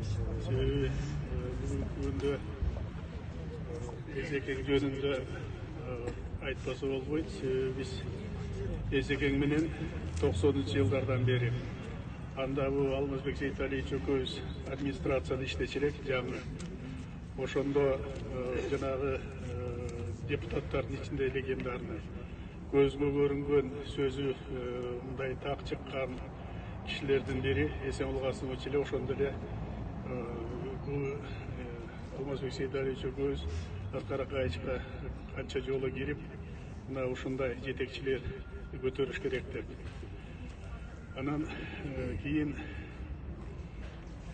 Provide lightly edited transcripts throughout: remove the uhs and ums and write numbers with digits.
Себеби бүгүнкү күндө Эзекең жөнүндө айтпаса болбойт. Себеби биз Эзекең менен 90-жылдардан бери анда бул Алмазбек Сейталиевич экөөбүз администрацияда иштечү элек жаңы. Ошондо жанагы депутаттардын ичинде легендарный көзгө көрүнгөн сөзү мындай так чыккан кишилердин бири Эсенкул Касымович эле. Ошондо эле Алмазбек Сейталиевич экөөбүз Аскар Акаевичке канча жолу кирип, мына ушундай жетекчилер көтөрүш керек деп. Анан кийин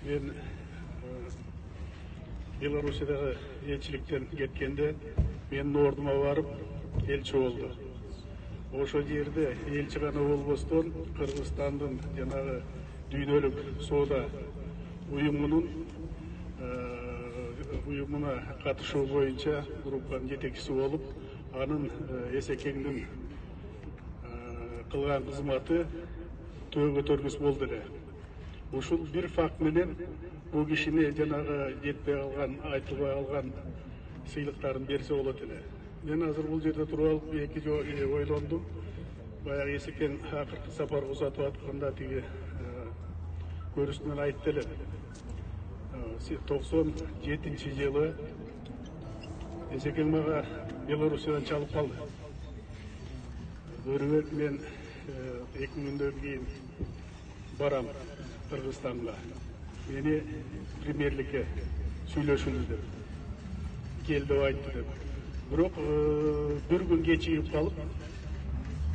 мен Белоруссиядагы элчиликтен кеткенде менин ордума барып элчи болду. Ошол жерде элчи гана болбостон Кыргызстандын жанагы дүйнөлүк соода уюмуна катышуу боюнча группанын жетекчиси болуп, анын Эзекеңдин кылган кызматы төө көтөргүс болду эле. Ушул бир факт менен бул кишине жанагы жетпей калган, айтылбай калган сыйлыктарын берсе болот эле. Мен азыр бул жерде туруп алып эки жолу ойлондум. Баягы Эзекең акыркы сапарга узатып атканда тиги көрүүсүнөн айтты эле. 97-жылы Эзекең мага Белоруссиядан чалып калды. Көрүбөк, мен 2 күндөн кийин барам Кыргызстанга. Мени премьерликке сүйлөшүлү деп, кел деп айтты деп. Бирок бир күн кечигип калып,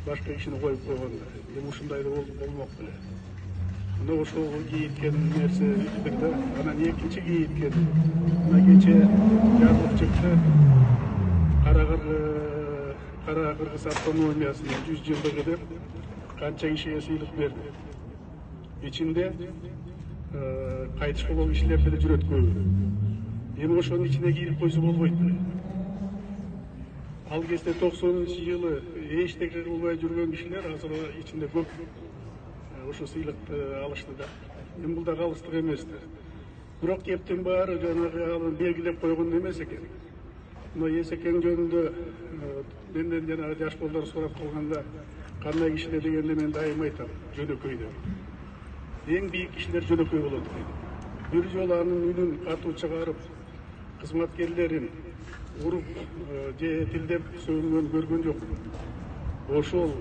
башка кишини коюп койгонду. Эми ушундай да болмок беле. Мына ошол кийиткен нерсе да, анан экинчи кийиткен. Мына кече жазып чыкты. Кара Кыргыз автономиясынын 100 жылдыгы деп канча кишиге сыйлык берди. Ичинде кайтыш болгон кишилер деле жүрөт көбү. Эми ошонун ичине кирип койсо болбойт беле. Ал кезде 90-жылы эчтеке кылбай жүргөн кишилер азыр ичинде көп ошо сыйлыкты алышты да. Эми бул да калыстык эмес да. Бирок кептин баары жанагы белгилеп койгон эмес экен. Мына Эзекең жөнүндө менден жанагы жаш балдар сурап калганда кандай кишилер дегенде мен дайым айтам, жөнөкөй деп. Эң бийик кишилер жөнөкөй болот дейт. Бир жолу анын үнүн катуу чыгарып, кызматкерлерин уруп же тилдеп сөгүнгөн көргөн жокмун. Ошол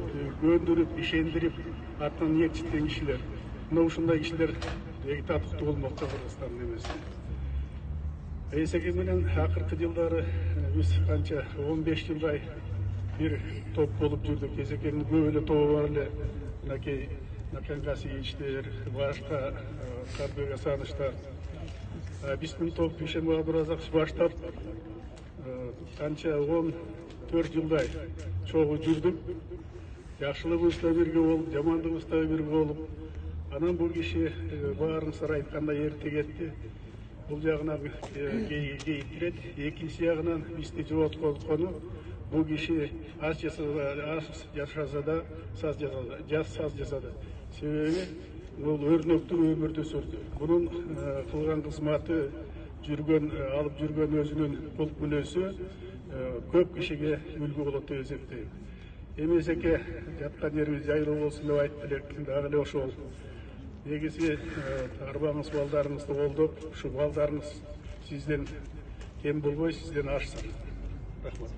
көндүрүп, ишендирип, артынан ээрчиткен кишилер. Мына ушундай кишилер татыктуу болмок Кыргызстандын эмес. Эзекең менен акыркы жылдары биз канча 15 жылдай бир топ болуп жүрдүк. Эзекеңдин көп эле тобу бар эле. Мынакей Накен Касиевичтер, башка Карбек Асаныштар. Биздин топ Бишенбай Абдуразакович баштап канча 14 жылдай чогуу жүрдүк. Жакшылыгыбыз да бирге болуп, жамандыгыбыз да бирге болуп. Анан бул киши баарыңыздар айткандай эрте кетти. Бул жагынан кейиктирет. Экинчи жагынан бизди жооткону бул киши аз жашаса да саз жасады. Себеби бул өрнөктүү өмүрдү сүрдү. Бунун кылган кызматы, алып жүргөн өзүнүн кулк мүнөзү көп кишиге үлгү болот деп эсептейм. Эми Эзеке жаткан жерибиз жайлуу болсун деп айтты элек, дагы эле ошол. Негизи арбаңыз балдарыңызды колдоп, ушу балдарыңыз сизден кем болбой, сизден ашсын. Рахмат.